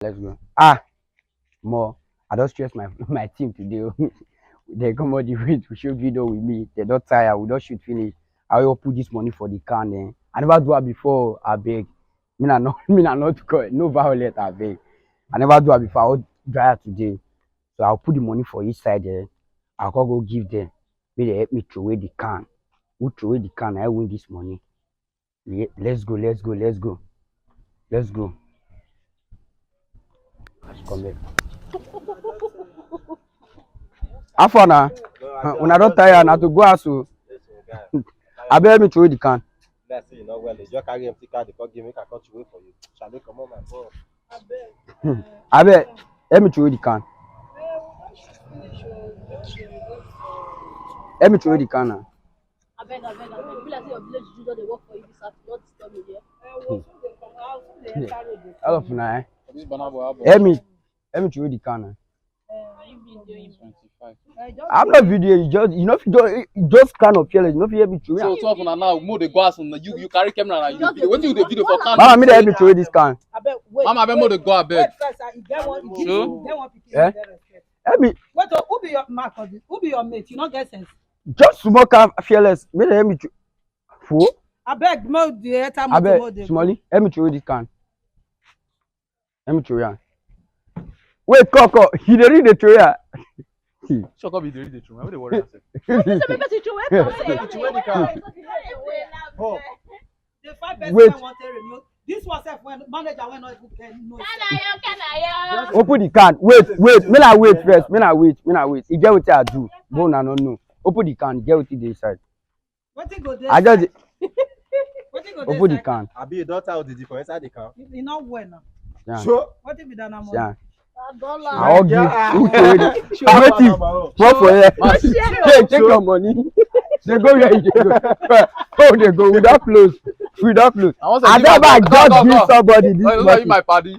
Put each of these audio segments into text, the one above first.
Let's go. Ah, more. I don't stress my team today. They come out the way to shoot video with me. They don't tire. We don't shoot finish. I will put this money for the can. Eh? I never do it before. I beg. Me na not. Me na not. No violent. I beg. I never do it before. I will dry it today. So I'll put the money for each side. Eh? I'll go give them. May they help me throw away the can. Who throw away the can? I win this money. Yeah, let's go. Let's go. Let's go. Let's go. Come back. How far now? When I don't tire, now to go out. So I better me throw the can. Let's see, you know, well, you just carry empty card, they give me a cut away for you. Shall they come on my phone? I bet. Let me throw the can. Let me throw the can now. I beg. You feel like your village do they work for you this afternoon, not disturb me here. All of now. Let me throw the can now. I'm not video. You just kind of fearless. You know, you me throw. So often now, more the go and you carry camera and you video. What you the video for? Mama, me let me throw this can. Mama, I more the go abeg. Sure. Yeah. Let me. Wait, who be your mark? Who be your mate? You not get sense. Just small can fearless. Me let me throw. Fool. I beg, mode the time. I bet. Smally. Let me throw this can. Let me throw ya. Wait, Coco. He dey read the throw ya. Shut up, you dey read the truth. Why dey worry yourself? The 5 person Wait. want to remove. This was when manager went not even know. Open the can. Wait. Me na wait first. Me na wait. He get what I do. But I don't know. Open the can. Get what they inside. What thing go there? I just What thing go open the there? can. I be your daughter or did you for inside the car? You not well now. Yeah. Sure. What thing be done now? Yeah. $1. I'll give. What for here? Take your money. They go where you go. Oh, they go without clothes. I never just give somebody this money. My party.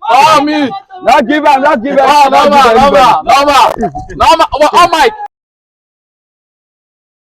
Oh me. Not give him. No, Mike.